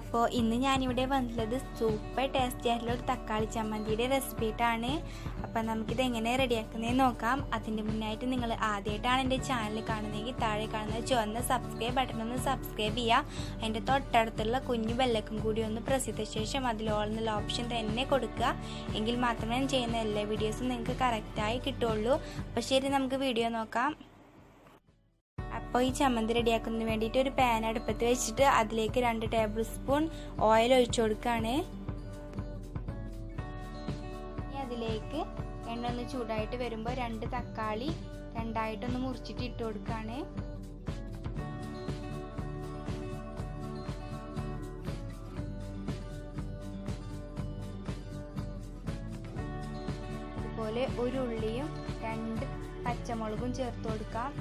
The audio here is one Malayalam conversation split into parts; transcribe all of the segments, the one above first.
അപ്പോൾ ഇന്ന് ഞാനിവിടെ വന്നുള്ളത് സൂപ്പർ ടേസ്റ്റി ആയിട്ടുള്ള ഒരു തക്കാളി ചമ്മന്തിയുടെ റെസിപ്പി ആയിട്ടാണ്. അപ്പോൾ നമുക്കിത് എങ്ങനെ റെഡിയാക്കുന്നതെന്ന് നോക്കാം. അതിൻ്റെ മുന്നായിട്ട് നിങ്ങൾ ആദ്യമായിട്ടാണ് എൻ്റെ ചാനൽ കാണുന്നതെങ്കിൽ താഴെ കാണുന്ന ചുവന്ന സബ്സ്ക്രൈബ് ബട്ടൺ ഒന്ന് സബ്സ്ക്രൈബ് ചെയ്യുക. അതിൻ്റെ തൊട്ടടുത്തുള്ള കുഞ്ഞു ബെല്ലൈക്കൺ കൂടി ഒന്ന് പ്രസ് ചെയ്ത ശേഷം അതിൽ ഓൾ എന്നുള്ള ഓപ്ഷൻ തന്നെ കൊടുക്കുക. എങ്കിൽ മാത്രമേ ഞാൻ ചെയ്യുന്ന എല്ലാ വീഡിയോസും നിങ്ങൾക്ക് കറക്റ്റായി കിട്ടുള്ളൂ. അപ്പോൾ ശരി, നമുക്ക് വീഡിയോ നോക്കാം. അപ്പോൾ ഈ ചമ്മന്തി റെഡിയാക്കുന്നതിന് വേണ്ടിയിട്ട് ഒരു പാൻ അടുപ്പത്ത് വെച്ചിട്ട് അതിലേക്ക് 2 ടേബിൾ സ്പൂൺ ഓയിൽ ഒഴിച്ചു കൊടുക്കുകയാണ്. അതിലേക്ക് എണ്ണ ഒന്ന് ചൂടായിട്ട് വരുമ്പോൾ 2 തക്കാളി രണ്ടായിട്ടൊന്ന് മുറിച്ചിട്ട് ഇട്ട് കൊടുക്കുകയാണ്. അതുപോലെ ഒരു ഉള്ളിയും 2 പച്ചമുളകും ചേർത്ത് കൊടുക്കാം.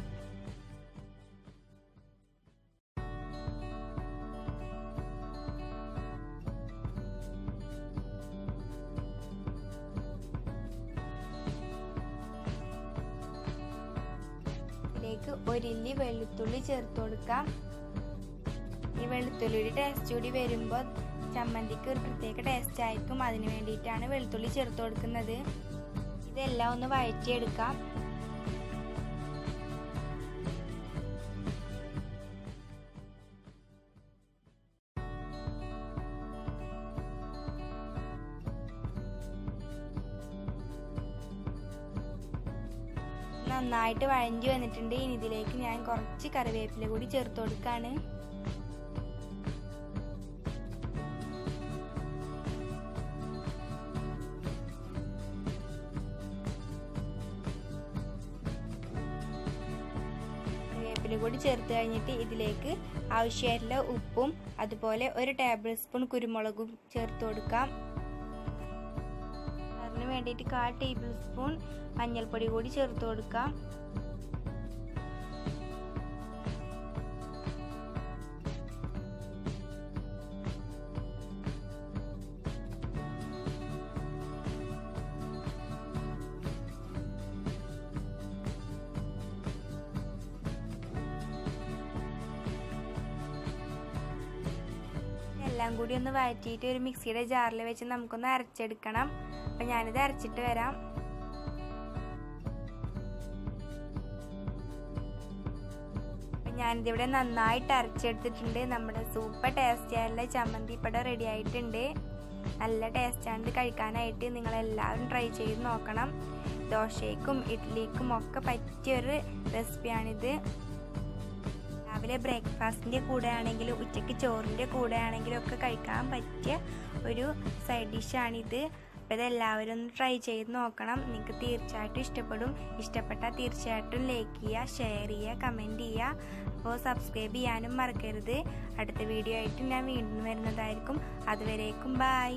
ഇതിലേക്ക് 1 ഇല്ലി വെളുത്തുള്ളി ചേർത്ത് കൊടുക്കാം. ഈ വെളുത്തുള്ളിയുടെ ടേസ്റ്റ് കൂടി വരുമ്പോൾ ചമ്മന്തിക്ക് ഒരു പ്രത്യേക ടേസ്റ്റ് ആയിരിക്കും. അതിന് വേണ്ടിയിട്ടാണ് വെളുത്തുള്ളി ചേർത്ത് കൊടുക്കുന്നത്. ഇതെല്ലാം ഒന്ന് വഴറ്റിയെടുക്കാം. നന്നായിട്ട് വഴഞ്ഞു വന്നിട്ടുണ്ട്. ഇനി ഇതിലേക്ക് ഞാൻ കുറച്ച് കറിവേപ്പില കൂടി ചേർത്ത് കൊടുക്കാണ്. കറിവേപ്പില കൂടി ചേർത്ത് കഴിഞ്ഞിട്ട് ഇതിലേക്ക് ആവശ്യമായിട്ടുള്ള ഉപ്പും അതുപോലെ 1 ടേബിൾ സ്പൂൺ കുരുമുളകും ചേർത്ത് കൊടുക്കാം. അതിന് വേണ്ടിയിട്ട് 1/4 ടേബിൾ സ്പൂൺ മഞ്ഞൾപ്പൊടി കൂടി ചേർത്ത് കൊടുക്കാം. എല്ലാം കൂടി ഒന്ന് വഴറ്റിയിട്ട് ഒരു മിക്സിയുടെ ജാറിൽ വെച്ച് നമുക്കൊന്ന് അരച്ചെടുക്കണം. അപ്പം ഞാനിത് അരച്ചിട്ട് വരാം. ഞാനിതിവിടെ നന്നായിട്ട് അരച്ചെടുത്തിട്ടുണ്ട്. നമ്മുടെ സൂപ്പർ ടേസ്റ്റി ആയിട്ടുള്ള ചമ്മന്തി ഇവിടെ റെഡി ആയിട്ടുണ്ട്. നല്ല ടേസ്റ്റാണ് ഇത് കഴിക്കാനായിട്ട്. നിങ്ങളെല്ലാവരും ട്രൈ ചെയ്ത് നോക്കണം. ദോശയ്ക്കും ഇഡ്ഡലിക്കും ഒക്കെ പറ്റിയൊരു റെസിപ്പിയാണിത്. രാവിലെ ബ്രേക്ക്ഫാസ്റ്റിൻ്റെ കൂടെ ആണെങ്കിലും ഉച്ചയ്ക്ക് ചോറിൻ്റെ കൂടെ ആണെങ്കിലും ഒക്കെ കഴിക്കാൻ പറ്റിയ ഒരു സൈഡ് ഡിഷാണിത്. അപ്പോൾ ഇതെല്ലാവരും ഒന്ന് ട്രൈ ചെയ്ത് നോക്കണം. നിങ്ങൾക്ക് തീർച്ചയായിട്ടും ഇഷ്ടപ്പെടും. ഇഷ്ടപ്പെട്ടാൽ തീർച്ചയായിട്ടും ലൈക്ക് ചെയ്യുക, ഷെയർ ചെയ്യുക, കമൻറ്റ് ചെയ്യുക. അപ്പോൾ സബ്സ്ക്രൈബ് ചെയ്യാനും മറക്കരുത്. അടുത്ത വീഡിയോ ആയിട്ട് ഞാൻ വീണ്ടും വരുന്നതായിരിക്കും. അതുവരേക്കും ബൈ.